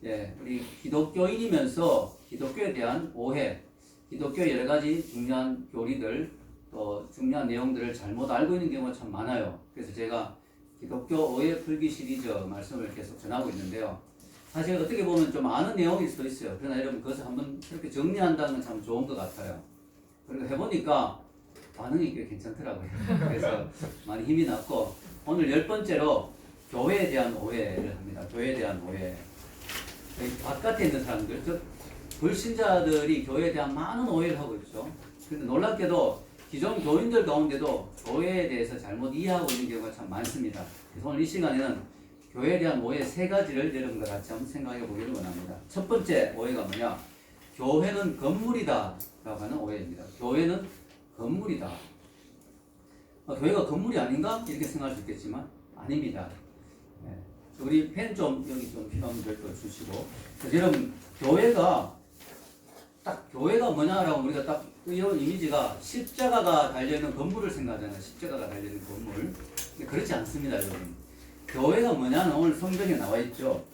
예, 우리 기독교인이면서 기독교에 대한 오해, 기독교의 여러 가지 중요한 교리들, 또 중요한 내용들을 잘못 알고 있는 경우가 참 많아요. 그래서 제가 기독교 오해 풀기 시리즈 말씀을 계속 전하고 있는데요. 사실 어떻게 보면 좀 아는 내용일 수도 있어요. 그러나 여러분 그것을 한번 이렇게 정리한다는 건 참 좋은 것 같아요. 그리고 해보니까 반응이 꽤 괜찮더라고요. 그래서 많이 힘이 났고, 오늘 10번째로 교회에 대한 오해를 합니다. 교회에 대한 오해. 바깥에 있는 사람들, 즉 불신자들이 교회에 대한 많은 오해를 하고 있죠. 근데 놀랍게도 기존 교인들 가운데도 교회에 대해서 잘못 이해하고 있는 경우가 참 많습니다. 그래서 오늘 이 시간에는 교회에 대한 오해 3가지를 여러분과 같이 한번 생각해 보기를 원합니다. 첫 번째 오해가 뭐냐? 교회는 건물이다 라고 하는 오해입니다. 교회는 건물이다. 교회가 건물이 아닌가? 이렇게 생각할 수 있겠지만 아닙니다. 네. 우리 펜 좀 여기 좀 필요한 별도 주시고. 그래서 여러분 교회가 딱 교회가 뭐냐라고 우리가 딱 이런 이미지가 십자가가 달려있는 건물을 생각하잖아요. 십자가가 달려있는 건물. 근데 그렇지 않습니다, 여러분. 교회가 뭐냐는 오늘 성경에 나와 있죠.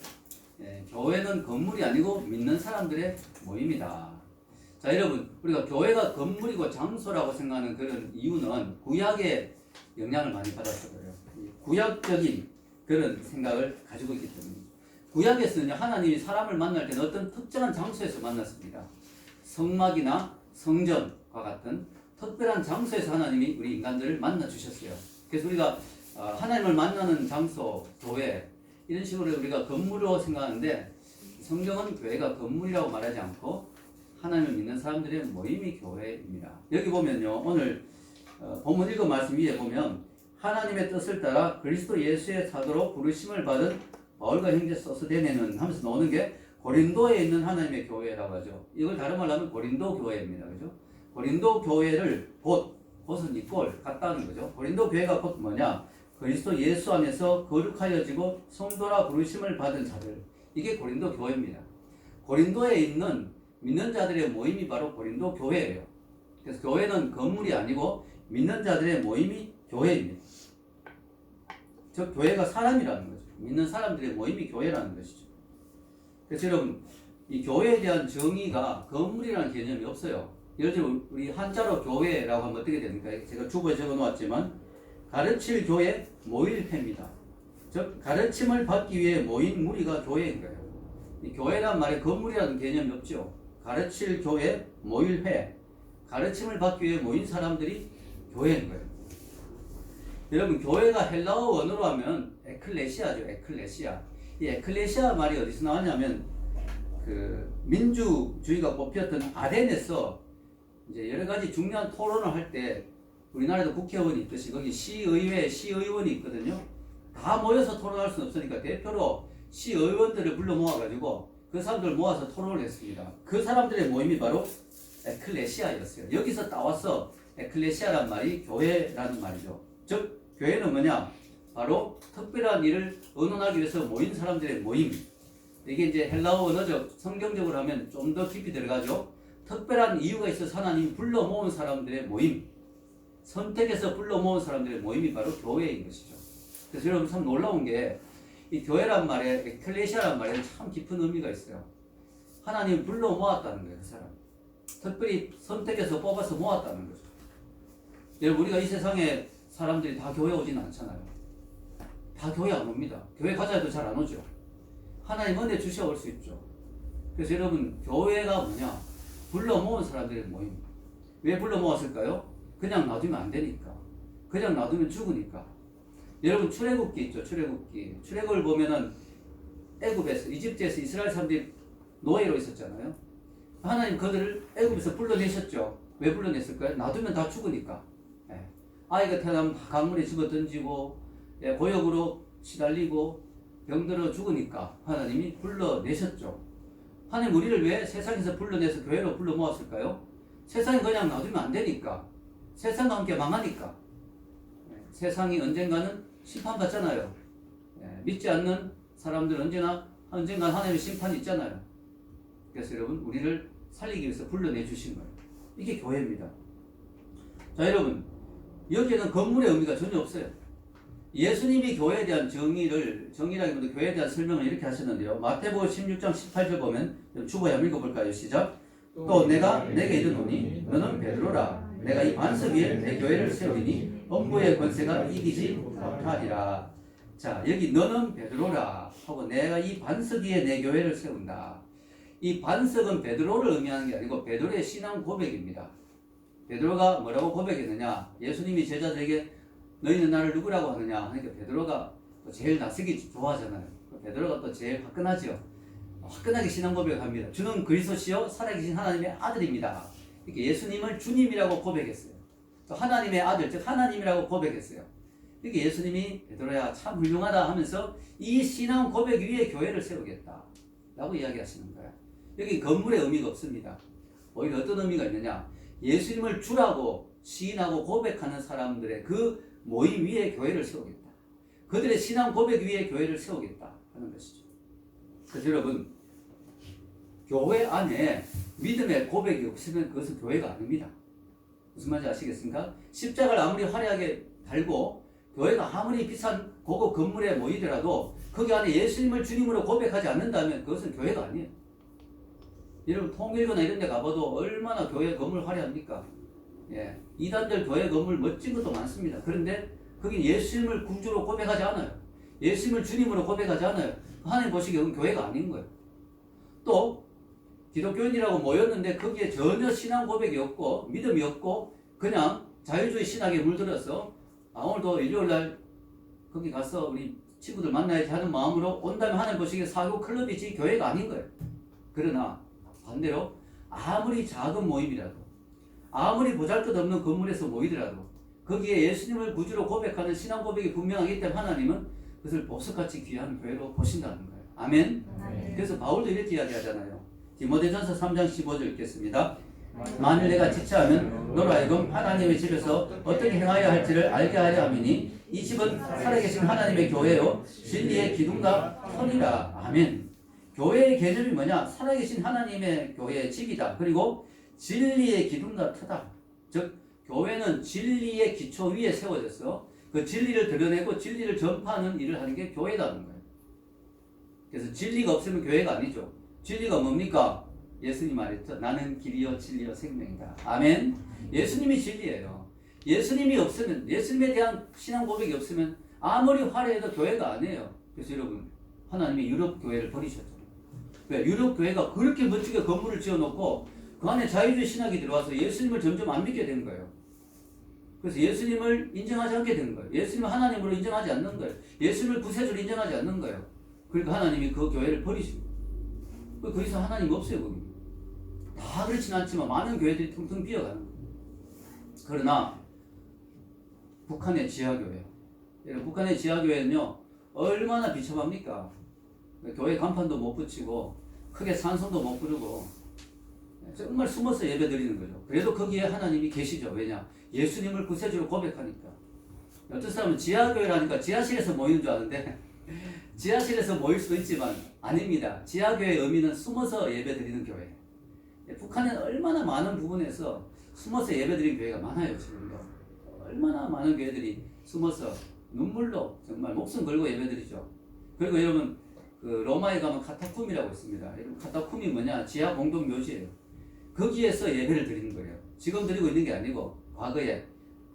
예, 교회는 건물이 아니고 믿는 사람들의 모임이다. 자, 여러분, 우리가 교회가 건물이고 장소라고 생각하는 그런 이유는 구약의 영향을 많이 받아서 그래요. 구약적인 그런 생각을 가지고 있기 때문입니다. 구약에서는 하나님이 사람을 만날 때는 어떤 특정한 장소에서 만났습니다. 성막이나 성전과 같은 특별한 장소에서 하나님이 우리 인간들을 만나 주셨어요. 그래서 우리가 하나님을 만나는 장소, 교회 이런 식으로 우리가 건물로 생각하는데, 성경은 교회가 건물이라고 말하지 않고 하나님을 믿는 사람들의 모임이 교회입니다. 여기 보면요, 오늘 본문 읽은 말씀 위에 보면 하나님의 뜻을 따라 그리스도 예수의 사도로 부르심을 받은 바울과 형제 소스데네는 하면서 나오는 게 고린도에 있는 하나님의 교회라고 하죠. 이걸 다른 말로 하면 고린도 교회입니다. 그죠? 고린도 교회를 곧은 이꼴 같다는 거죠. 고린도 교회가 곧 뭐냐? 그리스도 예수 안에서 거룩하여지고 성도라 부르심을 받은 자들. 이게 고린도 교회입니다. 고린도에 있는 믿는 자들의 모임이 바로 고린도 교회예요. 그래서 교회는 건물이 아니고 믿는 자들의 모임이 교회입니다. 즉 교회가 사람이라는 거죠. 믿는 사람들의 모임이 교회라는 것이죠. 그래서 여러분, 이 교회에 대한 정의가 건물이라는 개념이 없어요. 예를 들어 우리 한자로 교회라고 하면 어떻게 됩니까? 제가 주보에 적어 놓았지만 가르칠 교회 모일회입니다. 즉 가르침을 받기 위해 모인 무리가 교회인 거예요. 이 교회란 말에 건물이라는 개념이 없죠. 가르칠 교회 모일회, 가르침을 받기 위해 모인 사람들이 교회인 거예요. 여러분, 교회가 헬라어 원어로 하면 에클레시아죠. 에클레시아. 이 에클레시아 말이 어디서 나왔냐면 그 민주주의가 뽑혔던 아덴에서 이제 여러 가지 중요한 토론을 할 때, 우리나라에도 국회의원이 있듯이 거기 시의회, 시의원이 있거든요. 다 모여서 토론할 수는 없으니까 대표로 시의원들을 불러 모아가지고 그 사람들을 모아서 토론을 했습니다. 그 사람들의 모임이 바로 에클레시아였어요. 여기서 따와서 에클레시아란 말이 교회라는 말이죠. 즉 교회는 뭐냐? 바로 특별한 일을 의논하기 위해서 모인 사람들의 모임. 이게 이제 헬라어 언어적, 성경적으로 하면 좀 더 깊이 들어가죠. 특별한 이유가 있어서 하나님이 불러 모은 사람들의 모임, 선택해서 불러 모은 사람들의 모임이 바로 교회인 것이죠. 그래서 여러분 참 놀라운 게, 이 교회란 말에, 에클레시아란 말에는 참 깊은 의미가 있어요. 하나님이 불러 모았다는 거예요, 그 사람. 특별히 선택해서 뽑아서 모았다는 거죠. 여러분, 우리가 이 세상에 사람들이 다 교회 오진 않잖아요. 다 교회 안 옵니다. 교회 가자 해도 잘 안 오죠. 하나님 은혜 주셔 올 수 있죠. 그래서 여러분, 교회가 뭐냐? 불러 모은 사람들의 모임. 왜 불러 모았을까요? 그냥 놔두면 안 되니까. 그냥 놔두면 죽으니까. 여러분, 출애굽기 있죠. 출애굽기. 출애굽을 보면은 애굽에서, 이집트에서 이스라엘 사람들이 노예로 있었잖아요. 하나님 그들을 애굽에서 불러내셨죠. 왜 불러냈을까요? 놔두면 다 죽으니까. 예. 아이가 태어나면 강물에 집어 던지고, 예, 고역으로 시달리고 병들어 죽으니까 하나님이 불러내셨죠. 하나님 우리를 왜 세상에서 불러내서 교회로 불러 모았을까요? 세상이 그냥 놔두면 안 되니까. 세상과 함께 망하니까. 예, 세상이 언젠가는 심판받잖아요. 예, 믿지 않는 사람들은 언젠가 하나님의 심판이 있잖아요. 그래서 여러분, 우리를 살리기 위해서 불러내 주신 거예요. 이게 교회입니다. 자, 여러분, 여기에는 건물의 의미가 전혀 없어요. 예수님이 교회에 대한 정의라기보다 교회에 대한 설명을 이렇게 하셨는데요. 마태복음 16장 18절 보면 주보에 한번 읽어볼까요? 시작. 또 내가 내게 이르노니 너는 베드로라. 내가 이 반석 위에 내 교회를 세우리니 음부의 권세가 이기지 못하리라. 자, 여기 너는 베드로라 하고 내가 이 반석 위에 내 교회를 세운다. 이 반석은 베드로를 의미하는 게 아니고 베드로의 신앙 고백입니다. 베드로가 뭐라고 고백했느냐? 예수님이 제자들에게 너희는 나를 누구라고 하느냐? 하니까 베드로가 또 제일 낯서기 좋아하잖아요. 베드로가 또 제일 화끈하죠. 화끈하게 신앙 고백을 합니다. 주는 그리스도시요 살아계신 하나님의 아들입니다. 이렇게 예수님을 주님이라고 고백했어요. 또 하나님의 아들, 즉 하나님이라고 고백했어요. 이렇게 예수님이 베드로야 참 훌륭하다 하면서 이 신앙 고백 위에 교회를 세우겠다 라고 이야기하시는 거예요. 여기 건물의 의미가 없습니다. 오히려 어떤 의미가 있느냐? 예수님을 주라고 시인하고 고백하는 사람들의 그 모임 위에 교회를 세우겠다. 그들의 신앙 고백 위에 교회를 세우겠다 하는 것이죠. 그래서 여러분, 교회 안에 믿음의 고백이 없으면 그것은 교회가 아닙니다. 무슨 말인지 아시겠습니까? 십자가를 아무리 화려하게 달고 교회가 아무리 비싼 고급 건물에 모이더라도 거기 안에 예수님을 주님으로 고백하지 않는다면 그것은 교회가 아니에요. 여러분 통일교나 이런 데 가봐도 얼마나 교회 건물 화려합니까? 예, 이단들 교회 건물 멋진 것도 많습니다. 그런데 거기 예수님을 구주로 고백하지 않아요. 예수님을 주님으로 고백하지 않아요. 하나님 보시기에 그건 교회가 아닌 거예요. 또 기독교인이라고 모였는데 거기에 전혀 신앙 고백이 없고 믿음이 없고 그냥 자유주의 신학에 물들어서 오늘도 일요일날 거기 가서 우리 친구들 만나야지 하는 마음으로 온다면 하나님 보시기에 사교 클럽이지 교회가 아닌 거예요. 그러나 반대로 아무리 작은 모임이라도 아무리 보잘것없는 건물에서 모이더라도 거기에 예수님을 구주로 고백하는 신앙 고백이 분명하기 때문에 하나님은 그것을 보석같이 귀한 교회로 보신다는 거예요. 아멘? 그래서 바울도 이렇게 이야기하잖아요. 디모데전서 3장 15절 읽겠습니다. 만일 내가 지체하면 너로 하여금 하나님의 집에서 어떻게 행하여야 할지를 알게 하려 함이니 이 집은 살아계신 하나님의 교회요 진리의 기둥과 터니라. 아멘. 교회의 개념이 뭐냐? 살아계신 하나님의 교회의 집이다. 그리고 진리의 기둥과 터다. 즉 교회는 진리의 기초 위에 세워져서 그 진리를 드러내고 진리를 전파하는 일을 하는 게 교회라는 거예요. 그래서 진리가 없으면 교회가 아니죠. 진리가 뭡니까? 예수님 말했죠. 나는 길이요 진리요 생명이다. 아멘. 예수님이 진리예요. 예수님이 없으면, 예수님에 대한 신앙 고백이 없으면 아무리 화려해도 교회가 아니에요. 그래서 여러분, 하나님이 유럽 교회를 버리셨잖아요. 왜? 유럽 교회가 그렇게 멋지게 건물을 지어놓고 그 안에 자유주의 신학이 들어와서 예수님을 점점 안 믿게 된 거예요. 그래서 예수님을 인정하지 않게 된 거예요. 예수님을 하나님으로 인정하지 않는 거예요. 예수님을 구세주로 인정하지 않는 거예요. 그러니까 하나님이 그 교회를 버리신 거예요. 그 이상 하나님 없어요. 거기. 다 그렇진 않지만 많은 교회들이 텅텅 비어가는 거예요. 그러나 북한의 지하교회, 북한의 지하교회는요 얼마나 비참합니까? 교회 간판도 못 붙이고 크게 찬송도 못 부르고 정말 숨어서 예배 드리는 거죠. 그래도 거기에 하나님이 계시죠. 왜냐? 예수님을 구세주로 고백하니까. 어떤 사람은 지하교회라니까 지하실에서 모이는 줄 아는데 지하실에서 모일 수도 있지만 아닙니다. 지하교회의 의미는 숨어서 예배 드리는 교회. 북한에는 얼마나 많은 부분에서 숨어서 예배 드리는 교회가 많아요. 지금도. 얼마나 많은 교회들이 숨어서 눈물로 정말 목숨 걸고 예배 드리죠. 그리고 여러분 그 로마에 가면 카타쿰이라고 있습니다. 여러분 카타쿰이 뭐냐? 지하 공동 묘지예요. 거기에서 예배를 드리는 거예요. 지금 드리고 있는 게 아니고 과거에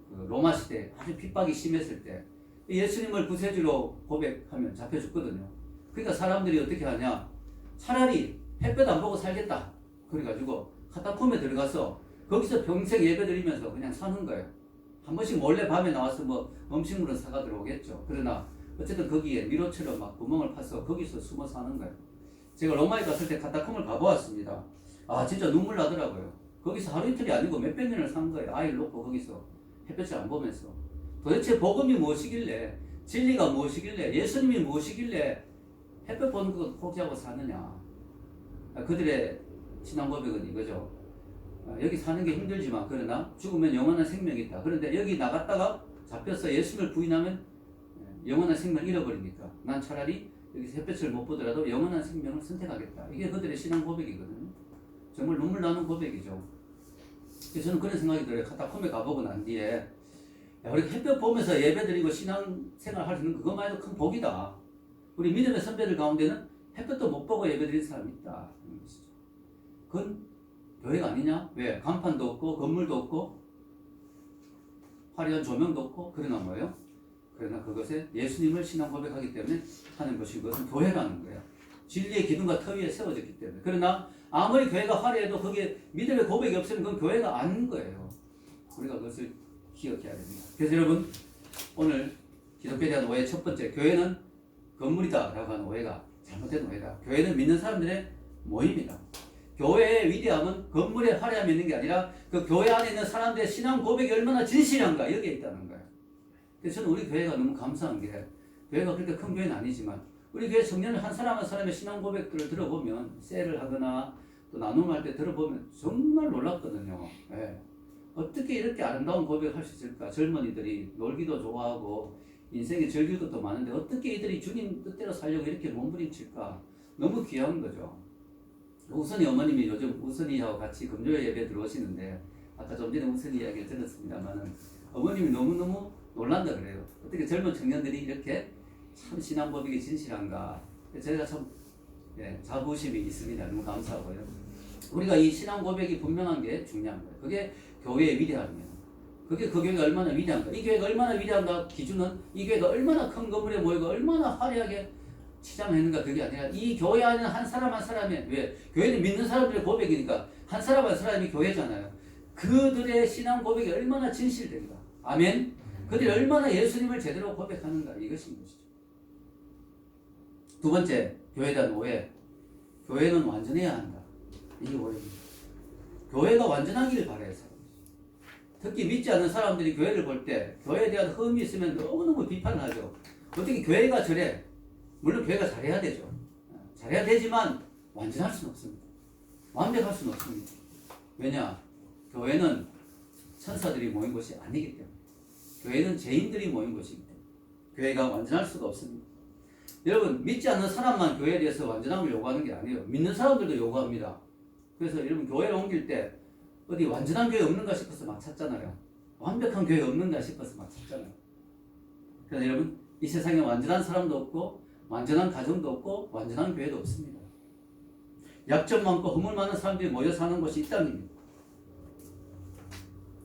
그 로마 시대 아주 핍박이 심했을 때 예수님을 구세주로 고백하면 잡혀 죽거든요. 그러니까 사람들이 어떻게 하냐? 차라리 햇볕 안 보고 살겠다. 그래가지고 카타콤에 들어가서 거기서 평생 예배 드리면서 그냥 사는 거예요. 한 번씩 몰래 밤에 나와서 뭐 음식물은 사가 들어오겠죠. 그러나 어쨌든 거기에 미로처럼 막 구멍을 파서 거기서 숨어 사는 거예요. 제가 로마에 갔을 때 카타콤을 가보았습니다. 아 진짜 눈물 나더라고요. 거기서 하루 이틀이 아니고 몇백 년을 산 거예요. 아이를 놓고 거기서 햇볕을 안 보면서. 도대체 복음이 무엇이길래, 진리가 무엇이길래, 예수님이 무엇이길래 햇볕 보는 것 포기하고 사느냐. 그들의 신앙 고백은 이거죠. 여기 사는 게 힘들지만 그러나 죽으면 영원한 생명이 있다. 그런데 여기 나갔다가 잡혀서 예수님을 부인하면 영원한 생명을 잃어버리니까 난 차라리 여기서 햇볕을 못 보더라도 영원한 생명을 선택하겠다. 이게 그들의 신앙 고백이거든요. 정말 눈물 나는 고백이죠. 그래서 저는 그런 생각이 들어요. 카타콤에 가보고 난 뒤에 우리 햇볕 보면서 예배드리고 신앙생활 할 수 있는 그것만 해도 큰 복이다. 우리 믿음의 선배들 가운데는 햇볕도 못 보고 예배드리는 사람이 있다. 그건 교회가 아니냐? 왜? 간판도 없고 건물도 없고 화려한 조명도 없고 그러나 뭐예요? 그러나 그것에 예수님을 신앙 고백하기 때문에 하는 것이 그것은 교회라는 거예요. 진리의 기둥과 터 위에 세워졌기 때문에. 그러나 아무리 교회가 화려해도 거기에 믿음의 고백이 없으면 그건 교회가 아닌 거예요. 우리가 그것을 기억해야 됩니다. 그래서 여러분 오늘 기독교에 대한 오해 첫 번째, 교회는 건물이다 라고 하는 오해가 잘못된 오해다. 교회는 믿는 사람들의 모임이다. 교회의 위대함은 건물에 화려함이 있는 게 아니라 그 교회 안에 있는 사람들의 신앙 고백이 얼마나 진실한가 여기에 있다는 거예요. 그래서 저는 우리 교회가 너무 감사한 게, 교회가 그렇게 큰 교회는 아니지만 우리 교회 청년을 한 사람 한 사람의 신앙 고백들을 들어보면, 셀을 하거나 또 나눔할 때 들어보면 정말 놀랍거든요. 예. 어떻게 이렇게 아름다운 고백을 할 수 있을까? 젊은이들이 놀기도 좋아하고 인생에 즐길 것도 많은데 어떻게 이들이 주님 뜻대로 살려고 이렇게 몸부림칠까? 너무 귀한 거죠. 우선이 어머님이 요즘 우선이하고 같이 금요일 예배 들어오시는데, 아까 좀 전에 우선이 이야기를 들었습니다만은 어머님이 너무너무 놀란다 그래요. 어떻게 젊은 청년들이 이렇게 참 신앙 고백이 진실한가. 제가 참 자부심이 있습니다. 너무 감사하고요. 우리가 이 신앙 고백이 분명한 게 중요한 거예요. 그게 교회의 위대함이에요. 그게 그 교회가 얼마나 위대한가. 이 교회가 얼마나 위대한가 기준은 이 교회가 얼마나 큰 건물에 모이고 얼마나 화려하게 치장했는가 그게 아니라 이 교회 안에 한 사람 한 사람의, 왜? 교회는 믿는 사람들의 고백이니까 한 사람 한 사람이 교회잖아요. 그들의 신앙 고백이 얼마나 진실된가. 아멘. 그들이 얼마나 예수님을 제대로 고백하는가. 이것인 것이죠. 두 번째, 교회에 대한 오해. 교회는 완전해야 한다. 이게 오해입니다. 교회가 완전하기를 바라요. 특히 믿지 않는 사람들이 교회를 볼 때 교회에 대한 흠이 있으면 너무너무 비판을 하죠. 어떻게 교회가 저래? 물론 교회가 잘해야 되죠. 잘해야 되지만 완전할 수는 없습니다. 완벽할 수는 없습니다. 왜냐? 교회는 천사들이 모인 곳이 아니기 때문에. 교회는 죄인들이 모인 곳이기 때문에. 교회가 완전할 수가 없습니다. 여러분, 믿지 않는 사람만 교회에 대해서 완전함을 요구하는 게 아니에요. 믿는 사람들도 요구합니다. 그래서 여러분 교회를 옮길 때 어디 완전한 교회 없는가 싶어서 막 찾잖아요. 완벽한 교회 없는가 싶어서 막 찾잖아요. 그래서 여러분, 이 세상에 완전한 사람도 없고 완전한 가정도 없고 완전한 교회도 없습니다. 약점 많고 허물 많은 사람들이 모여 사는 곳이 이 땅입니다.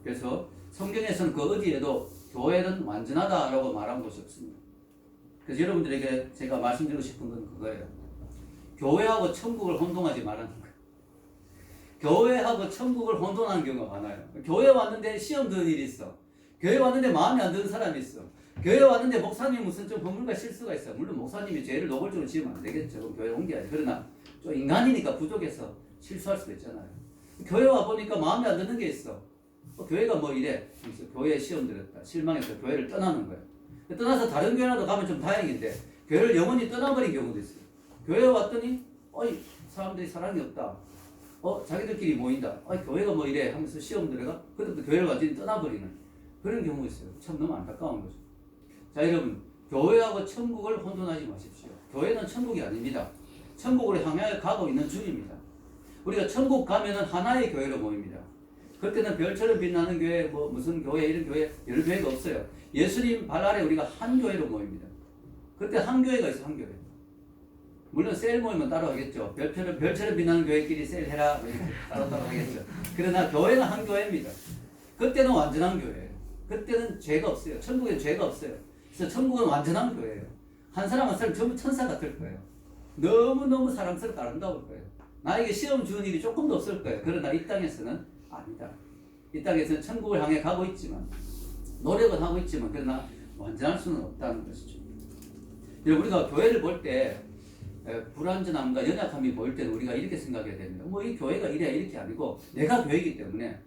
그래서 성경에서는 그 어디에도 교회는 완전하다라고 말한 곳이 없습니다. 그래서 여러분들에게 제가 말씀드리고 싶은 건 그거예요. 교회하고 천국을 혼동하지 말라는 거예요. 교회하고 천국을 혼돈하는 경우가 많아요. 교회 왔는데 시험 드는 일이 있어. 교회 왔는데 마음에 안 드는 사람이 있어. 교회 왔는데 목사님이 무슨 좀 허물과 실수가 있어. 물론 목사님이 죄를 노골적으로 지으면 안 되겠죠. 그럼 교회 옮겨야지. 그러나 좀 인간이니까 부족해서 실수할 수도 있잖아요. 교회 와보니까 마음에 안 드는 게 있어. 교회가 뭐 이래. 그래서 교회에 시험 들었다. 실망해서 교회를 떠나는 거예요. 떠나서 다른 교회라도 가면 좀 다행인데 교회를 영원히 떠나버린 경우도 있어요. 교회에 왔더니 어이 사람들이 사랑이 없다. 자기들끼리 모인다. 교회가 뭐 이래 하면서 시험 들어가 그때부터 교회를 완전히 떠나버리는 그런 경우 있어요. 참 너무 안타까운 거죠. 자, 여러분, 교회하고 천국을 혼돈하지 마십시오. 교회는 천국이 아닙니다. 천국으로 향해 가고 있는 중입니다. 우리가 천국 가면은 하나의 교회로 모입니다. 그때는 별처럼 빛나는 교회, 뭐 무슨 교회, 이런 교회, 여러 교회가 없어요. 예수님 발 아래 우리가 한 교회로 모입니다. 그때 한 교회가 있어, 한 교회. 물론 셀 모이면 따로 하겠죠. 별처럼 빛나는 교회끼리 셀 해라 이렇게 따로 하겠죠. 그러나 교회는 한 교회입니다. 그때는 완전한 교회예요. 그때는 죄가 없어요. 천국엔 죄가 없어요. 그래서 천국은 완전한 교회예요. 한 사람 한 사람 전부 천사 같을 거예요. 너무너무 사랑스럽고 아름다울 거예요. 나에게 시험 주는 일이 조금도 없을 거예요. 그러나 이 땅에서는 아니다. 이 땅에서는 천국을 향해 가고 있지만, 노력은 하고 있지만, 그러나 완전할 수는 없다는 것이죠. 우리가 교회를 볼 때 불완전함과 연약함이 보일 때는 우리가 이렇게 생각해야 됩니다. 뭐 이 교회가 이래 이렇게 아니고 내가 교회이기 때문에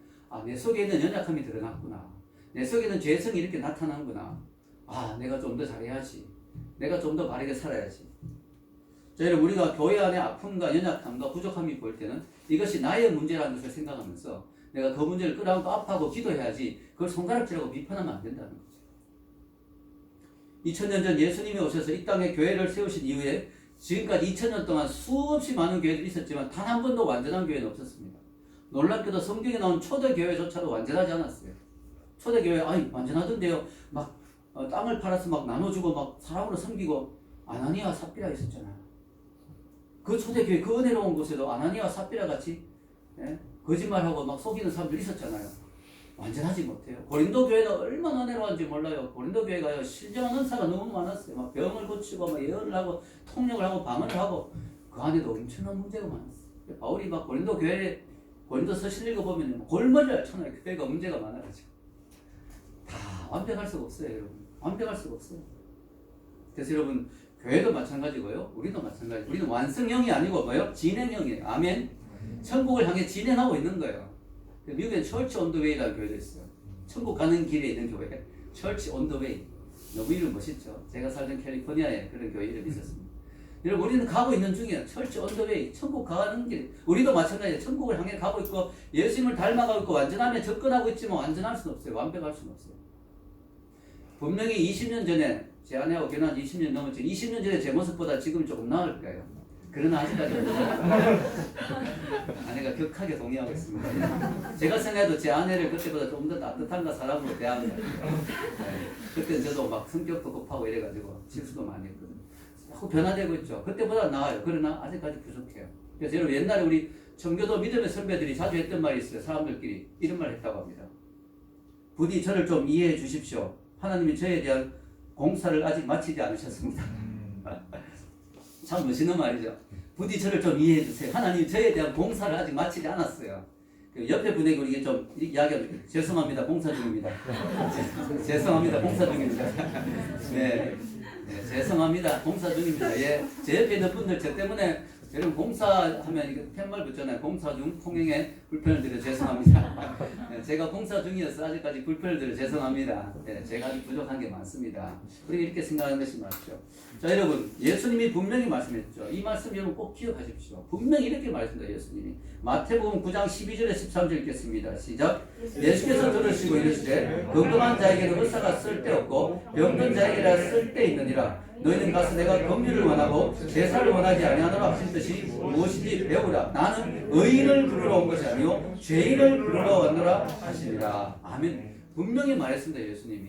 내 속에 있는 연약함이 드러났구나. 내 속에 있는 죄성이 이렇게 나타나는구나. 내가 좀 더 잘해야지. 내가 좀 더 바르게 살아야지. 자, 여러분, 우리가 교회 안에 아픔과 연약함과 부족함이 보일 때는 이것이 나의 문제라는 것을 생각하면서 내가 그 문제를 끌어안고 아파하고 기도해야지 그걸 손가락질하고 비판하면 안 된다는 거죠. 2000년 전 예수님이 오셔서 이 땅에 교회를 세우신 이후에 지금까지 2000년 동안 수없이 많은 교회들이 있었지만 단 한 번도 완전한 교회는 없었습니다. 놀랍게도 성경에 나온 초대교회조차도 완전하지 않았어요. 초대교회 아니 완전하던데요. 막 땅을 팔아서 막 나눠주고 막 사람으로 섬기고 아나니아 삽비라 있었잖아요. 그 초대교회 그 은혜로운 곳에도 아나니아 삽비라 같이 예? 거짓말하고 막 속이는 사람들 있었잖아요. 완전하지 못해요. 고린도 교회가 얼마나 은혜로운지 몰라요. 고린도 교회가요 신령한 은사가 너무 많았어요. 막 병을 고치고 막 예언을 하고 통역을 하고 방언을 하고 그 안에도 엄청난 문제가 많았어요. 바울이 막 고린도 교회 고린도 서신 읽어보면 골머리를 앓잖아요. 교회가 문제가 많아가지고 다 완벽할 수가 없어요, 여러분. 완벽할 수가 없어요. 그래서 여러분 교회도 마찬가지고요. 우리도 마찬가지. 우리는 완성형이 아니고 뭐요? 진행형이에요. 아멘. 천국을 향해 진행하고 있는 거예요. 미국엔 철치 온 더 웨이라는 교회도 있어요. 천국 가는 길에 있는 교회. 철치 온 더 웨이. 너무 이름 멋있죠. 제가 살던 캘리포니아에 그런 교회 이름이 있었습니다. 여러분 우리는 가고 있는 중이에요. 철치 온 더 웨이. 천국 가는 길. 우리도 마찬가지예요. 천국을 향해 가고 있고 예수님을 닮아가고 있고 완전함에 접근하고 있지만 완전할 수는 없어요. 완벽할 수는 없어요. 분명히 20년 전에 제 아내하고 결혼한 20년 넘었죠. 20년 전에 제 모습보다 지금 조금 나을 거예요. 그러나 아직까지 아내가 격하게 동의하고 있습니다. 제가 생각해도 제 아내를 그때보다 좀 더 따뜻한가 사람으로 대하는 것 같아요. 네. 그때 저도 막 성격도 급하고 이래가지고 실수도 많이 했거든요. 자꾸 변화되고 있죠. 그때보다 나아요. 그러나 아직까지 부족해요. 그래서 여러분 옛날에 우리 청교도 믿음의 선배들이 자주 했던 말이 있어요. 사람들끼리 이런 말 했다고 합니다. 부디 저를 좀 이해해 주십시오. 하나님이 저에 대한 공사를 아직 마치지 않으셨습니다. 참 멋있는 말이죠. 부디 저를 좀 이해해 주세요. 하나님 저에 대한 공사를 아직 마치지 않았어요. 옆에 분에게 우리 좀 이야기하면 죄송합니다. 공사 중입니다. 죄송합니다. 공사 중입니다. 네, 죄송합니다. 공사 중입니다. 예, 제 옆에 있는 분들 저 때문에 여러분 공사하면 이게 팻말 붙잖아요. 공사 중 통행에 불편을 드려 죄송합니다. 네, 제가 공사 중이어서 아직까지 불편을 드려 죄송합니다. 네, 제가 아직 부족한 게 많습니다. 우리 이렇게 생각하는 것이 맞죠. 자 여러분 예수님이 분명히 말씀했죠. 이 말씀 여러분 꼭 기억하십시오. 분명히 이렇게 말씀합니다. 예수님이 마태복음 9장 12절에 13절 읽겠습니다. 시작. 예수께서 들으시고 이르시되 건강한 자에게는 의사가 쓸데없고 병든 자에게라 쓸데있느니라. 너희는 가서 내가 긍휼을 원하고 제사를 원하지 아니하노라 하신 뜻이 무엇인지 배우라. 나는 의인을 부르러 온 것이 아니요 죄인을 부르러 왔노라 하시니라. 아멘. 분명히 말했습니다. 예수님이.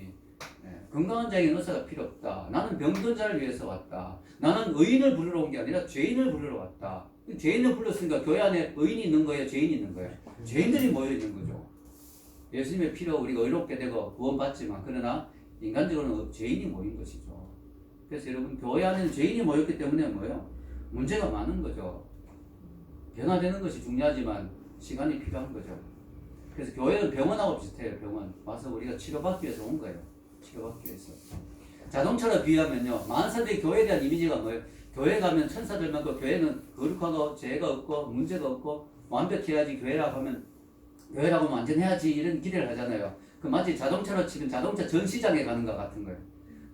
건강한 자에게는 의사가 필요 없다. 나는 병든 자를 위해서 왔다. 나는 의인을 부르러 온 게 아니라 죄인을 부르러 왔다. 죄인을 불렀으니까 교회 안에 의인이 있는 거예요? 죄인이 있는 거예요? 죄인들이 모여 있는 거죠. 예수님의 피로 우리가 의롭게 되고 구원받지만 그러나 인간적으로는 죄인이 모인 것이죠. 그래서 여러분 교회 안에는 죄인이 모였기 때문에 뭐예요? 문제가 많은 거죠. 변화되는 것이 중요하지만 시간이 필요한 거죠. 그래서 교회는 병원하고 비슷해요. 병원 와서 우리가 치료받기 위해서 온 거예요. 치료받기 위해서. 자동차로 비유하면요. 많은 사람들이 교회에 대한 이미지가 뭐예요? 교회 가면 천사들 많고 교회는 거룩하고 죄가 없고 문제가 없고 완벽해야지 교회라고 하면 완전해야지 이런 기대를 하잖아요. 그 마치 자동차로 치면 자동차 전시장에 가는 것 같은 거예요.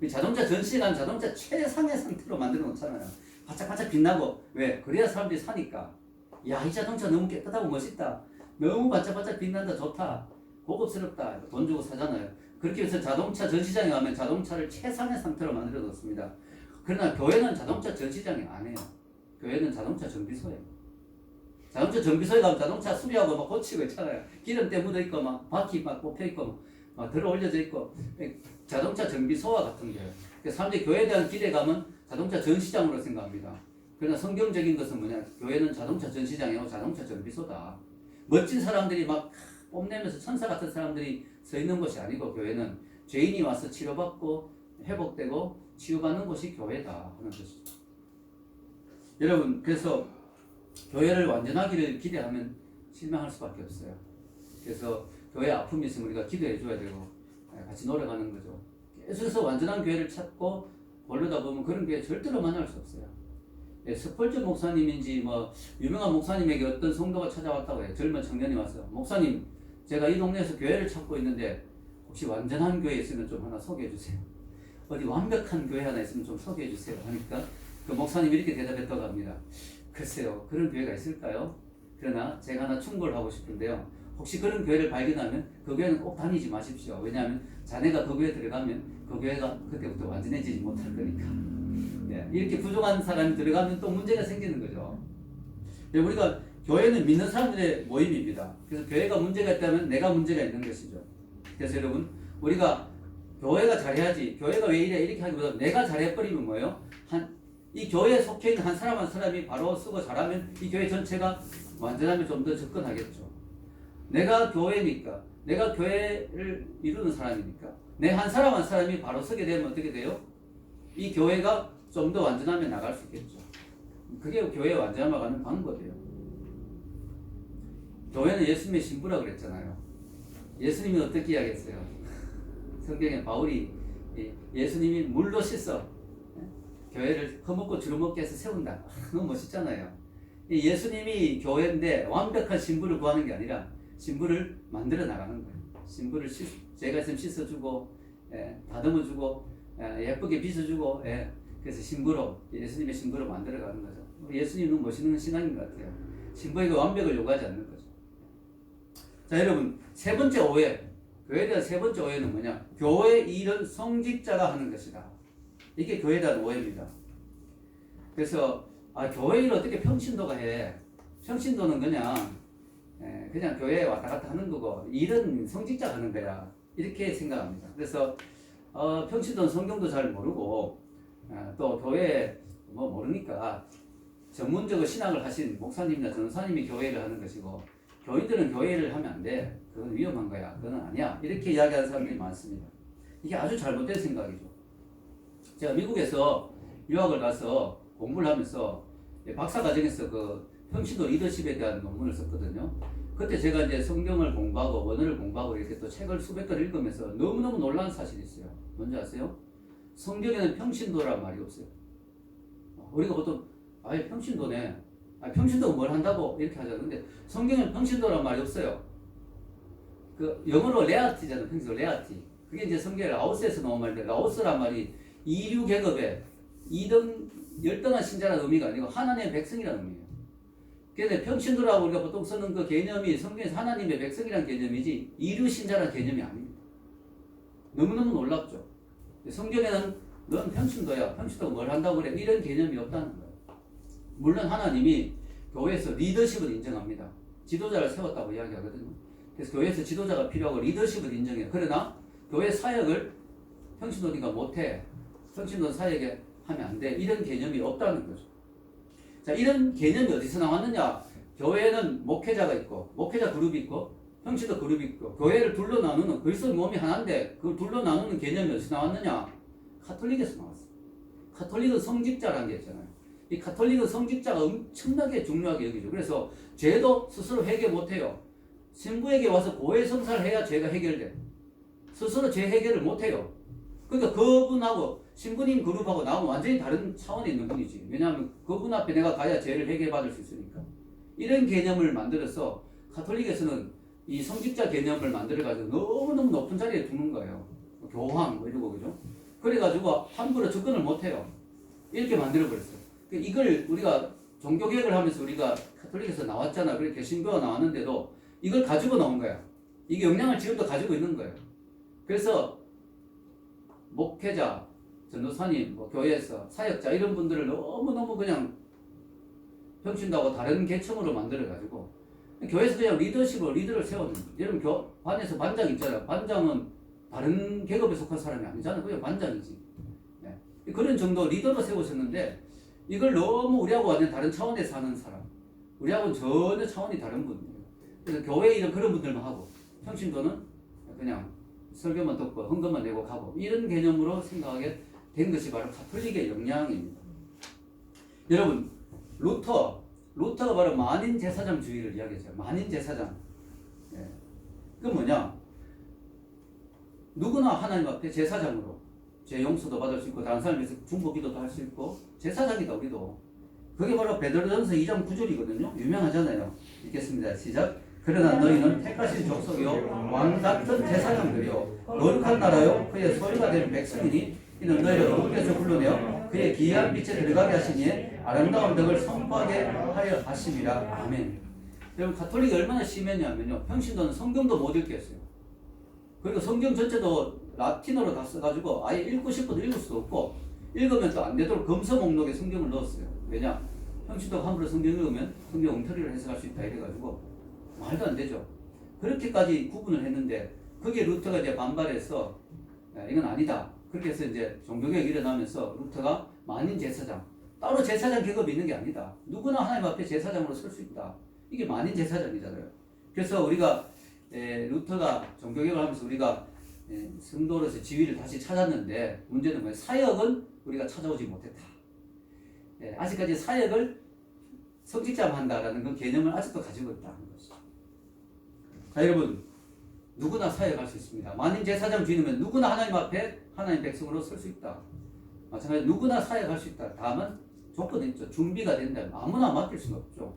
자동차 전시장 자동차 최상의 상태로 만들어 놓잖아요. 바짝바짝 빛나고 왜? 그래야 사람들이 사니까. 야, 이 자동차 너무 깨끗하고 멋있다. 너무 반짝반짝 빛난다. 좋다. 고급스럽다. 돈 주고 사잖아요. 그렇게 해서 자동차 전시장에 가면 자동차를 최상의 상태로 만들어 놓습니다. 그러나 교회는 자동차 전시장이 아니에요. 교회는 자동차 정비소예요. 자동차 정비소에 가면 자동차 수리하고 막 고치고 있잖아요. 기름때 묻어 있고 막 바퀴 막 뽑혀 있고 막 들어 올려져 있고 자동차 정비소와 같은 거예요. 사람들이 교회에 대한 기대감은 자동차 전시장으로 생각합니다. 그러나 성경적인 것은 뭐냐? 교회는 자동차 전시장이고 자동차 정비소다. 멋진 사람들이 막 뽐내면서 천사 같은 사람들이 서 있는 곳이 아니고 교회는 죄인이 와서 치료받고 회복되고 치유받는 곳이 교회다 하는 것이죠. 여러분 그래서 교회를 완전하기를 기대하면 실망할 수밖에 없어요. 그래서 교회 아픔이 있으면 우리가 기도해 줘야 되고 같이 노력하는 거죠. 계속해서 완전한 교회를 찾고 고르다 보면 그런 교회 절대로 만날 수 없어요. 스펄전 목사님인지 뭐 유명한 목사님에게 어떤 성도가 찾아왔다고 해요. 젊은 청년이 와서 목사님 제가 이 동네에서 교회를 찾고 있는데 혹시 완전한 교회 있으면 좀 하나 소개해 주세요. 어디 완벽한 교회 하나 있으면 좀 소개해 주세요 하니까 그 목사님이 이렇게 대답했다고 합니다. 글쎄요 그런 교회가 있을까요? 그러나 제가 하나 충고를 하고 싶은데요. 혹시 그런 교회를 발견하면 그 교회는 꼭 다니지 마십시오. 왜냐하면 자네가 그 교회에 들어가면 그 교회가 그때부터 완전해지지 못할 거니까. 이렇게 부족한 사람이 들어가면 또 문제가 생기는 거죠. 우리가 교회는 믿는 사람들의 모임입니다. 그래서 교회가 문제가 있다면 내가 문제가 있는 것이죠. 그래서 여러분 우리가 교회가 잘해야지, 교회가 왜 이래 이렇게 하기보다 내가 잘해버리면 뭐예요? 이 교회에 속해 있는 한 사람 한 사람이 바로 쓰고 잘하면 이 교회 전체가 완전하면 좀 더 접근하겠죠. 내가 교회니까, 내가 교회를 이루는 사람이니까 내 한 사람 한 사람이 바로 서게 되면 어떻게 돼요? 이 교회가 좀 더 완전하면 나갈 수 있겠죠. 그게 교회 완전화가는 방법이에요. 교회는 예수님의 신부라고 그랬잖아요. 예수님이 어떻게 이야기했어요? 성경에 바울이 예수님이 물로 씻어 교회를 허먹고 주름먹게 해서 세운다. 너무 멋있잖아요. 예수님이 교회인데 완벽한 신부를 구하는 게 아니라 신부를 만들어 나가는 거예요. 신부를 제가 있으면 씻어주고 다듬어주고 예쁘게 빚어주고 그래서 신부로 예수님의 신부로 만들어가는 거죠. 예수님은 멋있는 신앙인 것 같아요. 신부에게 완벽을 요구하지 않는 거죠. 자 여러분 세 번째 오해, 교회에 대한 세 번째 오해는 뭐냐? 교회 일은 성직자가 하는 것이다. 이게 교회에 대한 오해입니다. 그래서 교회 일을 어떻게 평신도가 해? 평신도는 그냥 교회에 왔다 갔다 하는 거고 일은 성직자가 하는 거야. 이렇게 생각합니다. 그래서 평신도는 성경도 잘 모르고 또 교회 모르니까 전문적으로 신학을 하신 목사님이나 전사님이 교회를 하는 것이고 교인들은 교회를 하면 안 돼. 그건 위험한 거야. 그건 아니야. 이렇게 이야기하는 사람들이 많습니다. 이게 아주 잘못된 생각이죠. 제가 미국에서 유학을 가서 공부를 하면서 박사과정에서 그 평신도 리더십에 대한 논문을 썼거든요. 그때 제가 이제 성경을 공부하고 원어를 공부하고 이렇게 또 책을 수백 권 읽으면서 너무너무 놀란 사실이 있어요. 뭔지 아세요? 성경에는 평신도란 말이 없어요. 우리가 보통 평신도네. 평신도가 뭘 한다고 이렇게 하잖아요. 근데 성경에는 평신도란 말이 없어요. 그 영어로 레아티잖아요. 평신도 레아티. 그게 이제 성경에 라오스에서 나온 말인데 라오스란 말이 이류 계급의 2등 열등한 신자라는 의미가 아니고 하나님의 백성이라는 의미예요. 그런데 평신도라고 우리가 보통 쓰는 그 개념이 성경에서 하나님의 백성이라는 개념이지 이류 신자라는 개념이 아닙니다. 너무너무 놀랍죠. 성경에는 넌 평신도야. 평신도가 뭘 한다고 그래. 이런 개념이 없다는 거예요. 물론 하나님이 교회에서 리더십을 인정합니다. 지도자를 세웠다고 이야기하거든요. 그래서 교회에서 지도자가 필요하고 리더십을 인정해요. 그러나 교회 사역을 평신도니까 못해. 평신도 사역에 하면 안 돼. 이런 개념이 없다는 거죠. 자, 이런 개념이 어디서 나왔느냐? 교회는 목회자가 있고, 목회자 그룹이 있고, 평신도 그룹이 있고, 교회를 둘러 나누는 그리스도 몸이 하나인데, 그걸 둘러 나누는 개념이 어디서 나왔느냐? 카톨릭에서 나왔어요. 카톨릭은 성직자라는 게 있잖아요. 이 카톨릭은 성직자가 엄청나게 중요하게 여기죠. 그래서 죄도 스스로 해결 못해요. 신부에게 와서 고해 성사를 해야 죄가 해결돼. 스스로 죄 해결을 못해요. 그러니까 그분하고 신부님 그룹하고 나하고 완전히 다른 차원에 있는 분이지. 왜냐하면 그분 앞에 내가 가야 죄를 해결받을 수 있으니까. 이런 개념을 만들어서 카톨릭에서는 이 성직자 개념을 만들어가지고 너무너무 높은 자리에 두는 거예요. 교황 이러고 그죠? 그래가지고 함부로 접근을 못해요. 이렇게 만들어버렸어요. 이걸 우리가 종교개혁을 하면서 우리가 카톨릭에서 나왔잖아. 그렇게 개신교가 나왔는데도 이걸 가지고 나온 거야. 이게 영향을 지금도 가지고 있는 거예요. 그래서 목회자, 전도사님, 교회에서 사역자 이런 분들을 너무너무 그냥 평신도하고 다른 계층으로 만들어가지고 교회에서 그냥 리더를 세우는 거예요. 여러분 반에서 반장 있잖아요. 반장은 다른 계급에 속한 사람이 아니잖아요. 그냥 반장이지. 네. 그런 정도 리더로 세우셨는데 이걸 너무 우리하고 완전 다른 차원에서 하는 사람. 우리하고는 전혀 차원이 다른 분이에요. 그래서 교회에 이런 그런 분들만 하고 평신도는 그냥 설교만 듣고 헌금만 내고 가고 이런 개념으로 생각하게 된 것이 바로 카톨릭의 영향입니다. 여러분 루터가 바로 만인제사장주의를 이야기했어요. 만인제사장. 예. 그건 뭐냐? 누구나 하나님 앞에 제사장으로 죄 용서도 받을 수 있고 다른 사람을 위해서 중보기도도 할 수 있고 제사장이다 우리도. 그게 바로 베드로전서 2장 9절이거든요. 유명하잖아요. 읽겠습니다. 시작. 그러나 너희는 택하신 족속이요 왕 같은 제사장들이요 거룩한 나라요 그의 소유가 된 백성이니 이는 너희를 어둠에서 불러내어 그의 기이한 빛에 들어가게 하시니 아름다운 덕을 선포하게 하려 하심이라. 아멘. 여러분 가톨릭이 얼마나 심했냐면요. 평신도는 성경도 못 읽겠어요. 그리고 성경 전체도 라틴어로 다 써가지고 아예 읽고 싶어도 읽을 수도 없고 읽으면 또 안 되도록 검서 목록에 성경을 넣었어요. 왜냐? 평신도가 함부로 성경 읽으면 성경 엉터리를 해석할 수 있다 이래가지고 말도 안 되죠. 그렇게까지 구분을 했는데 거기에 루터가 이제 반발해서 이건 아니다. 그렇게 해서 이제 종교개혁이 일어나면서 루터가 만인 제사장, 따로 제사장 계급이 있는 게 아니다. 누구나 하나님 앞에 제사장으로 설 수 있다. 이게 만인 제사장이잖아요. 그래서 우리가 루터가 종교개혁을 하면서 우리가 성도로서 지위를 다시 찾았는데 문제는 뭐예요? 사역은 우리가 찾아오지 못했다. 아직까지 사역을 성직자만 한다라는 그 개념을 아직도 가지고 있다는 것이죠. 자, 여러분, 누구나 사역할 수 있습니다. 만인 제사장 주인이면 누구나 하나님 앞에 하나님 백성으로 설 수 있다. 마찬가지로 누구나 사역할 수 있다. 다만 조건이 있죠. 준비가 된다면 아무나 맡길 수는 없죠.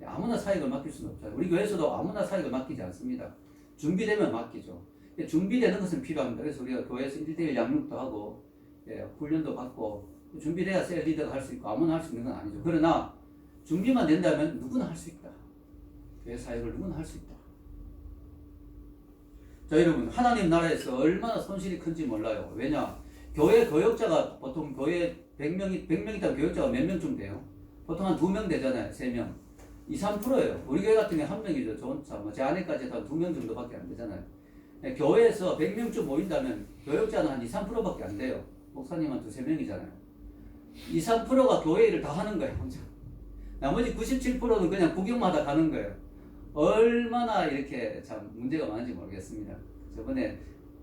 아무나 사역을 맡길 수는 없잖아요. 우리 교회에서도 아무나 사역을 맡기지 않습니다. 준비되면 맡기죠. 준비되는 것은 필요합니다. 그래서 우리가 교회에서 1대1 양육도 하고 훈련도 받고 준비돼야 셀 리더가 할 수 있고 아무나 할 수 있는 건 아니죠. 그러나 준비만 된다면 누구나 할 수 있다. 교회 사역을 누구나 할 수 있다. 자, 여러분, 하나님 나라에서 얼마나 손실이 큰지 몰라요. 왜냐? 교회 교역자가 보통 교회 100명 있다면 교역자가 몇 명쯤 돼요? 보통 한 2명 되잖아요. 3명. 2, 3%예요. 우리 교회 같은 경우에 1명이죠. 좋은 차. 제 아내까지 한 2명 정도밖에 안 되잖아요. 교회에서 100명쯤 모인다면 교역자는 한 2, 3%밖에 안 돼요. 목사님 한 2, 3명이잖아요. 2, 3%가 교회 일을 다 하는 거예요. 혼자. 나머지 97%는 그냥 구경마다 가는 거예요. 얼마나 이렇게 참 문제가 많은지 모르겠습니다. 저번에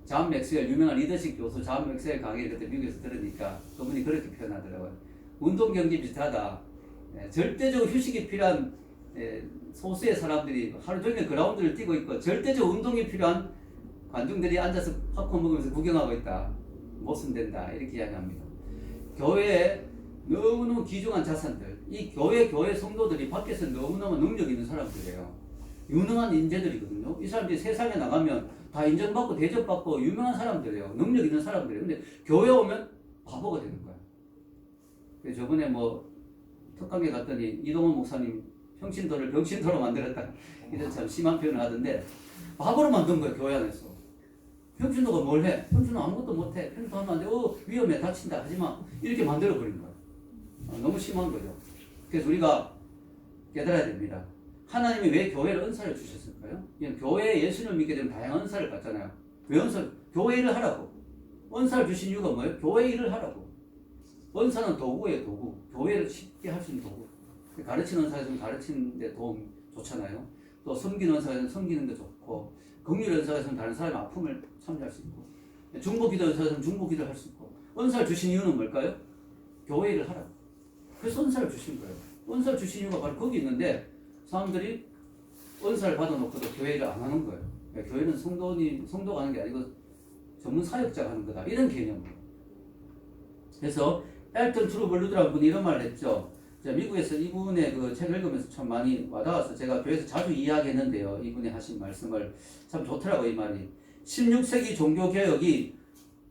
존 맥스웰, 유명한 리더십 교수 존 맥스웰 강의를 그때 미국에서 들으니까 그분이 그렇게 표현하더라고요. 운동 경기 비슷하다. 절대적 휴식이 필요한 소수의 사람들이 하루 종일 그라운드를 뛰고 있고 절대적 운동이 필요한 관중들이 앉아서 팝콘 먹으면서 구경하고 있다. 못 쓴댄다. 이렇게 이야기합니다. 교회에 너무너무 귀중한 자산들, 이 교회 성도들이 밖에서 너무너무 능력 있는 사람들이에요. 유능한 인재들이거든요. 이 사람들이 세상에 나가면 다 인정받고 대접받고 유명한 사람들이에요. 능력 있는 사람들이에요. 근데 교회 오면 바보가 되는 거야. 그래서 저번에 특강에 갔더니 이동원 목사님 평신도를 병신도로 만들었다. 이런 참 심한 표현을 하던데 바보로 만든 거예요. 교회 안에서. 평신도가 뭘 해? 평신도 아무것도 못해. 평신도 하면 안 돼. 위험해. 다친다. 하지마. 이렇게 만들어버린 거예요. 너무 심한 거죠. 그래서 우리가 깨달아야 됩니다. 하나님이 왜 교회를 은사를 주셨을까요? 교회에 예수를 믿게 되면 다양한 은사를 받잖아요. 왜 은사? 교회 일을 하라고. 은사를 주신 이유가 뭐예요? 교회 일을 하라고. 은사는 도구예요, 도구. 교회를 쉽게 할 수 있는 도구. 가르치는 은사가 있으면 가르치는 데 도움 좋잖아요. 또 섬기는 은사가 있으면 섬기는 데 좋고, 긍휼 은사가 있으면 다른 사람의 아픔을 참여할 수 있고, 중보 기도 은사가 있으면 중보 기도를 할 수 있고, 은사를 주신 이유는 뭘까요? 교회 일을 하라고. 그래서 은사를 주신 거예요. 은사를 주신 이유가 바로 거기 있는데, 사람들이 은사를 받아놓고도 교회 일을 안 하는 거예요. 교회는 성도가 하는 게 아니고 전문 사역자가 하는 거다. 이런 개념이에요. 그래서 엘튼 트루벌 루드라는 분이 이런 말을 했죠. 미국에서 이분의 그 책을 읽으면서 참 많이 와닿아서 제가 교회에서 자주 이야기했는데요. 이분이 하신 말씀을 참 좋더라고요. 이 말이. 16세기 종교개혁이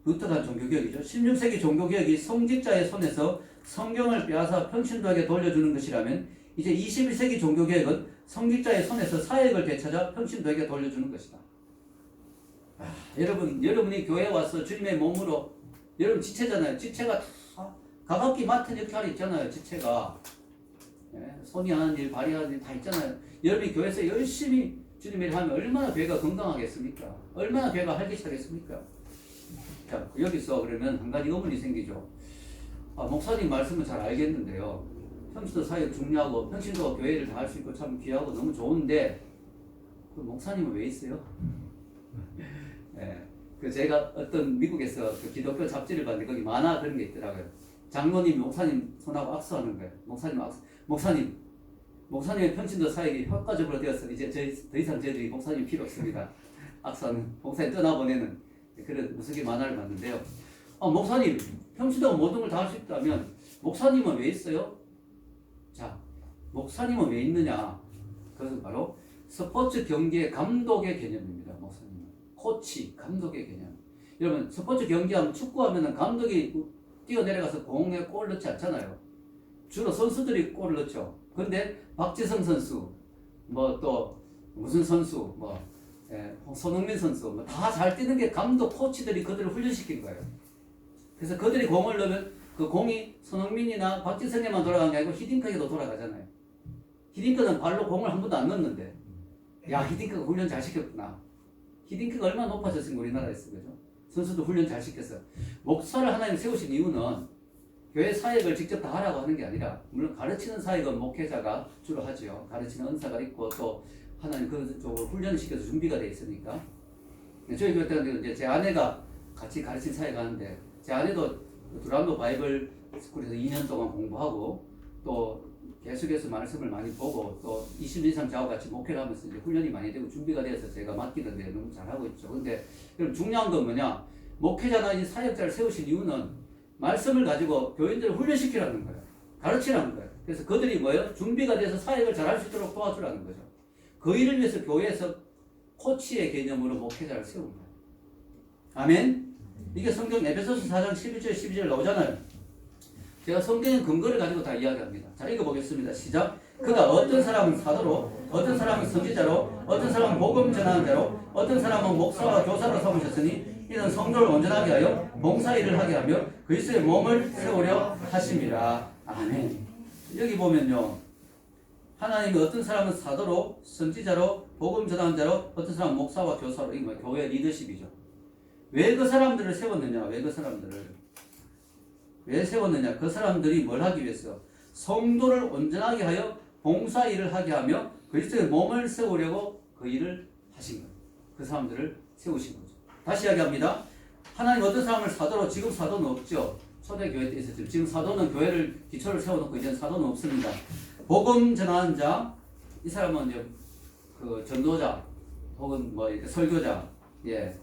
루터가 한 종교개혁이죠. 16세기 종교개혁이 성직자의 손에서 성경을 빼앗아 평신도에게 돌려주는 것이라면 이제 21세기 종교개혁은 성직자의 손에서 사역을 되찾아 평신도에게 돌려주는 것이다. 여러분이 교회에 와서 주님의 몸으로, 여러분 지체잖아요. 지체가 다 각각기 맡은 역할이 있잖아요. 지체가 손이 하는 일, 발이 하는 일 다 있잖아요. 여러분이 교회에서 열심히 주님의 일을 하면 얼마나 교회가 건강하겠습니까? 얼마나 교회가 활기차겠습니까? 자, 여기서 그러면 한 가지 의문이 생기죠. 목사님 말씀은 잘 알겠는데요. 평신도 사역 중요하고 평신도가 교회 일을 다 할 수 있고 참 귀하고 너무 좋은데 그 목사님은 왜 있어요? 제가 어떤 미국에서 그 기독교 잡지를 봤는데 거기 만화 그런 게 있더라고요. 장로님이 목사님 손하고 악수하는 거예요. 목사님의 평신도 사역이 효과적으로 되어서 이제 더 이상 저희들이 목사님 필요 없습니다. 악수하는, 목사님 떠나보내는 그런 무수개 만화를 봤는데요. 목사님, 평신도가 모든 걸 다 할 수 있다면 목사님은 왜 있어요? 자, 목사님은 왜 있느냐? 그것은 바로 스포츠 경기의 감독의 개념입니다. 목사님은 코치, 감독의 개념. 여러분, 스포츠 경기하면 축구하면은 감독이 뛰어내려가서 공에 골 넣지 않잖아요. 주로 선수들이 골을 넣죠. 그런데 박지성 선수, 또 무슨 선수, 손흥민 선수, 다 잘 뛰는 게 감독, 코치들이 그들을 훈련시킨 거예요. 그래서 그들이 공을 넣으면 그 공이 손흥민이나 박지성에만 돌아간 게 아니고 히딩크에게도 돌아가잖아요. 히딩크는 발로 공을 한 번도 안 넣었는데, 야, 히딩크가 훈련 잘 시켰구나. 히딩크가 얼마나 높아졌습니까? 우리나라에서. 그죠? 선수도 훈련 잘 시켰어요. 목사를 하나님 세우신 이유는 교회 사역을 직접 다 하라고 하는 게 아니라, 물론 가르치는 사역은 목회자가 주로 하죠. 가르치는 은사가 있고 또 하나님 그 쪽으로 훈련을 시켜서 준비가 돼 있으니까. 저희 교회 때는 이제 제 아내가 같이 가르친 사역 하는데, 제 아내도 두란노 바이블 스쿨에서 2년 동안 공부하고 또 계속해서 말씀을 많이 보고 또 20년 이상 저하고 같이 목회를 하면서 이제 훈련이 많이 되고 준비가 돼서 제가 맡기던데 너무 잘하고 있죠. 근데 그럼 중요한 건 뭐냐? 목회자나 이 사역자를 세우신 이유는 말씀을 가지고 교인들을 훈련시키라는 거예요. 가르치라는 거예요. 그래서 그들이 뭐예요? 준비가 돼서 사역을 잘할 수 있도록 도와주라는 거죠. 그 일을 위해서 교회에서 코치의 개념으로 목회자를 세운 거예요. 아멘? 이게 성경 에베소서 4장 11절 12절 나오잖아요. 제가 성경의 근거를 가지고 다 이야기합니다. 자, 읽어보겠습니다. 시작. 그가 어떤 사람은 사도로, 어떤 사람은 선지자로, 어떤 사람은 복음 전하는 자로, 어떤 사람은 목사와 교사로 삼으셨으니 이는 성도를 온전하게 하여 봉사일을 하게 하며 그리스도의 몸을 세우려 하심이라. 아멘. 여기 보면요, 하나님이 어떤 사람은 사도로, 선지자로, 복음 전하는 자로, 어떤 사람은 목사와 교사로, 이거 교회 리더십이죠. 왜 그 사람들을 세웠느냐? 왜 그 사람들을 왜 세웠느냐? 그 사람들이 뭘 하기 위해서? 성도를 온전하게 하여 봉사일을 하게 하며 그리스도의 몸을 세우려고 그 일을 하신 거예요. 그 사람들을 세우신 거죠. 다시 이야기합니다. 하나님 어떤 사람을 사도로, 지금 사도는 없죠. 초대교회 때 있었죠. 지금 사도는 교회를 기초를 세워놓고 이제는 사도는 없습니다. 복음 전하는 자, 이 사람은 이제 그 전도자 혹은 뭐 이렇게 설교자, 예,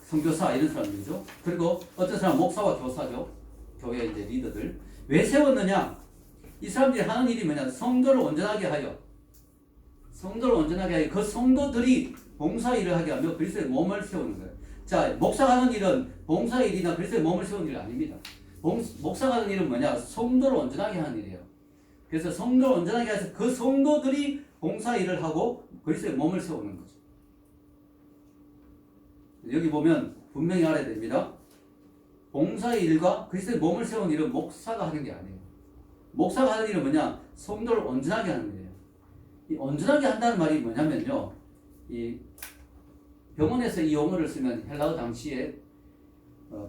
선교사 이런 사람들이죠. 그리고 어떤 사람 목사와 교사죠. 교회 이제 리더들. 왜 세웠느냐? 이 사람들이 하는 일이 뭐냐? 성도를 온전하게 하여, 성도를 온전하게 하여 그 성도들이 봉사일을 하게 하며 그리스도의 몸을 세우는 거예요. 자, 목사가 하는 일은 봉사일이나 그리스도의 몸을 세우는 일 아닙니다. 목사가 하는 일은 뭐냐? 성도를 온전하게 하는 일이에요. 그래서 성도를 온전하게 해서 그 성도들이 봉사일을 하고 그리스도의 몸을 세우는 거죠. 여기 보면 분명히 알아야 됩니다. 봉사의 일과 그리스도의 몸을 세우는 일은 목사가 하는 게 아니에요. 목사가 하는 일은 뭐냐? 성도를 온전하게 하는 일이에요. 이 온전하게 한다는 말이 뭐냐면요, 이 병원에서 이 용어를 쓰면 헬라어 당시에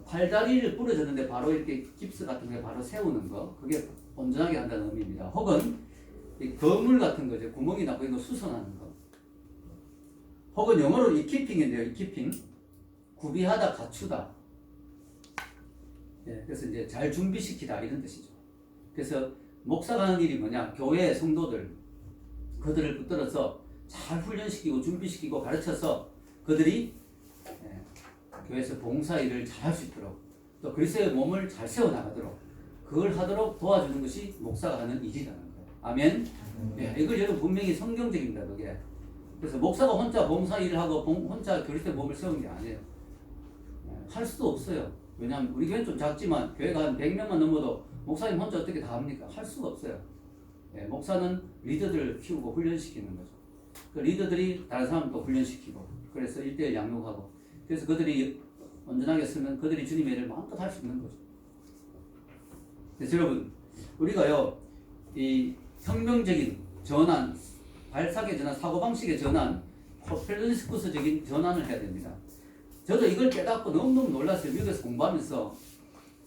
팔다리를 부러졌는데 바로 이렇게 깁스 같은 게 바로 세우는 거, 그게 온전하게 한다는 의미입니다. 혹은 이 거물 같은 거죠. 구멍이 나고 있는 거 수선하는 거. 혹은 영어로 이키핑인데요. 이키핑. 구비하다, 갖추다. 예, 그래서 이제 잘 준비시키다 이런 뜻이죠. 그래서 목사가 하는 일이 뭐냐? 교회의 성도들, 그들을 붙들어서 잘 훈련시키고 준비시키고 가르쳐서 그들이 교회에서 봉사일을 잘 할 수 있도록, 또 그리스도의 몸을 잘 세워나가도록, 그걸 하도록 도와주는 것이 목사가 하는 일이라는 거예요. 아멘? 네, 이걸 여러분 분명히 성경적입니다. 그게. 그래서 목사가 혼자 봉사일을 하고 혼자 그리스도의 몸을 세우는 게 아니에요. 할 수도 없어요. 왜냐하면 우리 교회는 좀 작지만 교회가 한 100명만 넘어도 목사님 혼자 어떻게 다 합니까? 할 수가 없어요. 목사는 리더들을 키우고 훈련시키는 거죠. 그 리더들이 다른 사람도 훈련시키고, 그래서 1대1 양육하고, 그래서 그들이 온전하게 쓰면 그들이 주님의 일을 마음껏 할 수 있는 거죠. 그래서 여러분, 우리가요, 이 혁명적인 전환, 발상의 전환, 사고방식의 전환, 코펠리스쿠스적인 전환을 해야 됩니다. 저도 이걸 깨닫고 너무너무 놀랐어요. 미국에서 공부하면서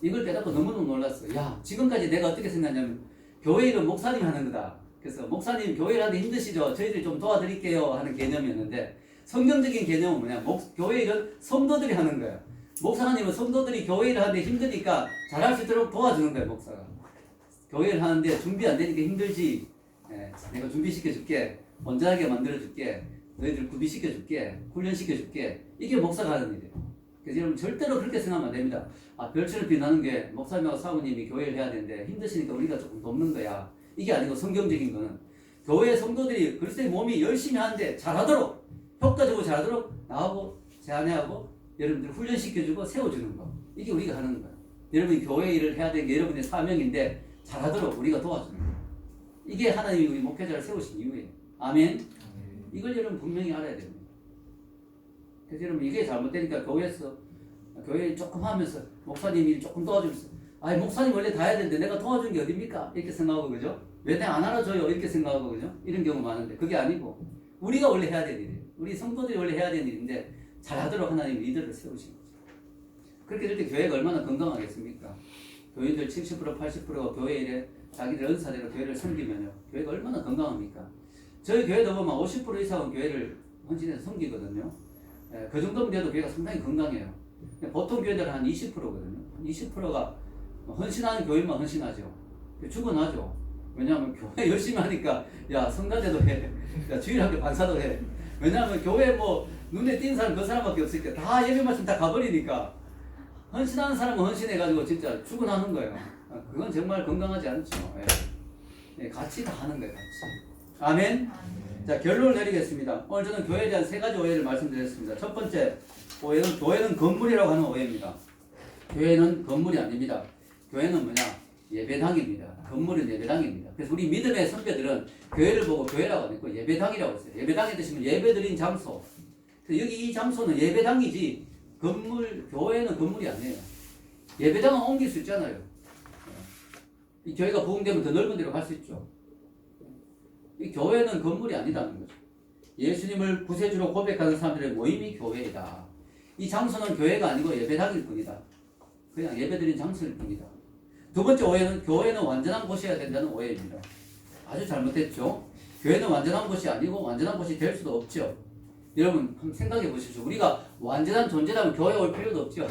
이걸 깨닫고 너무너무 놀랐어요. 야, 지금까지 내가 어떻게 생각하냐면 교회 일은 목사님이 하는 거다. 그래서 목사님 교회 일 하는데 힘드시죠? 저희들이 좀 도와드릴게요 하는 개념이었는데, 성경적인 개념은 뭐냐? 교회 일은 성도들이 하는 거예요. 목사님은 성도들이 교회 일을 하는데 힘드니까 잘할 수 있도록 도와주는 거예요. 목사가. 교회 일 하는데 준비 안 되니까 힘들지. 내가 준비시켜 줄게. 온전하게 만들어 줄게. 너희들 구비시켜 줄게. 훈련시켜 줄게. 이게 목사가 하는 일이에요. 그래서 여러분 절대로 그렇게 생각하면 안 됩니다. 아, 별처럼 빛나는 게 목사님하고 사모님이 교회를 해야 되는데 힘드시니까 우리가 조금 돕는 거야. 이게 아니고, 성경적인 거는 교회 성도들이 그리스도의 몸이 열심히 하는데 잘하도록, 효과적으로 잘하도록 나하고 제 아내하고 여러분들 훈련시켜주고 세워주는 거. 이게 우리가 하는 거예요. 여러분이 교회 일을 해야 되는 게 여러분의 사명인데 잘하도록 우리가 도와주는 거예요. 이게 하나님이 우리 목회자를 세우신 이유예요. 아멘? 이걸 여러분 분명히 알아야 됩니다. 그래서 여러분 이게 잘못되니까 교회에서 교회 조금 하면서 목사님이 조금 도와주면서, 아니 목사님 원래 다 해야 되는데 내가 도와준 게 어딥니까? 이렇게 생각하고, 그죠? 왜 내가 안 알아줘요? 이렇게 생각하고, 그죠? 이런 경우 많은데 그게 아니고 우리가 원래 해야 될 일이에요. 우리 성도들이 원래 해야 되는 일인데 잘하도록 하나님 리더를 세우신 거죠. 그렇게 될 때 교회가 얼마나 건강하겠습니까? 교인들 70% 80%가 교회 일에 자기들 은사대로 교회를 섬기면요, 교회가 얼마나 건강합니까? 저희 교회도 보면 50% 이상은 교회를 헌신해서 섬기거든요. 그 정도면 돼도 교회가 상당히 건강해요. 보통 교회들은 한 20%거든요. 한 20%가 헌신하는 교인만 헌신하죠. 죽어나죠. 왜냐하면 교회 열심히 하니까 야 성가대도 해, 야 주일학교 반사도 해. 왜냐하면 교회 뭐 눈에 띄는 사람 그 사람밖에 없으니까 다 예배 말씀 다 가버리니까 헌신하는 사람은 헌신해가지고 진짜 죽어나는 거예요. 그건 정말 건강하지 않죠. 같이 다 하는 거예요. 같이. 아멘. 자, 결론을 내리겠습니다. 오늘 저는 교회에 대한 3가지 오해를 말씀드렸습니다. 첫 번째 오해는 교회는 건물이라고 하는 오해입니다. 교회는 건물이 아닙니다. 교회는 뭐냐? 예배당입니다. 건물은 예배당입니다. 그래서 우리 믿음의 선배들은 교회를 보고 교회라고 안 했고 예배당이라고 했어요. 예배당의 뜻이면 예배드린 장소. 그래서 여기 이 장소는 예배당이지 교회는 건물이 아니에요. 예배당은 옮길 수 있잖아요. 이 교회가 부흥되면 더 넓은 데로 갈 수 있죠. 이 교회는 건물이 아니다는 거죠. 예수님을 구세주로 고백하는 사람들의 모임이 교회이다. 이 장소는 교회가 아니고 예배당일 뿐이다. 그냥 예배드린 장소일 뿐이다. 두 번째 오해는 교회는 완전한 곳이어야 된다는 오해입니다. 아주 잘못했죠. 교회는 완전한 곳이 아니고 완전한 곳이 될 수도 없죠. 여러분 한번 생각해 보십시오. 우리가 완전한 존재라면 교회 올 필요도 없죠.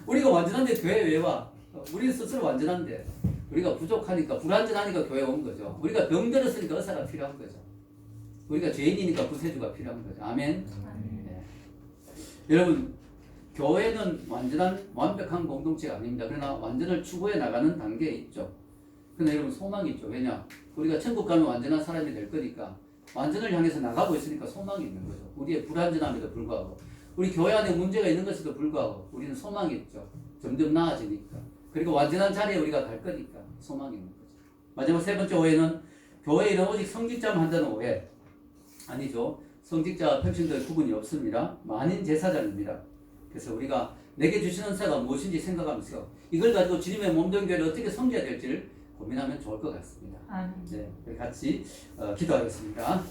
우리가 완전한데 교회 왜 와? 우리 스스로 완전한데 우리가 부족하니까 불완전하니까 교회 온 거죠. 우리가 병들었으니까 의사가 필요한 거죠. 우리가 죄인이니까 구세주가 필요한 거죠. 아멘. 네. 여러분 교회는 완벽한 공동체가 아닙니다. 그러나 완전을 추구해 나가는 단계에 있죠. 그러나 여러분 소망이 있죠. 왜냐? 우리가 천국 가면 완전한 사람이 될 거니까 완전을 향해서 나가고 있으니까 소망이 있는 거죠. 우리의 불완전함에도 불구하고 우리 교회 안에 문제가 있는 것에도 불구하고 우리는 소망이 있죠. 점점 나아지니까. 그리고 완전한 자리에 우리가 갈 거니까 소망이 있는 거죠. 마지막 3번째 오해는 교회 일은 오직 성직자만 한다는 오해. 아니죠. 성직자와 평신도의 구분이 없습니다. 만인 제사장입니다. 그래서 우리가 내게 주신 은사가 무엇인지 생각하면서 이걸 가지고 주님의 몸된 교회를 어떻게 섬겨야 될지를 고민하면 좋을 것 같습니다. 네, 같이 기도하겠습니다.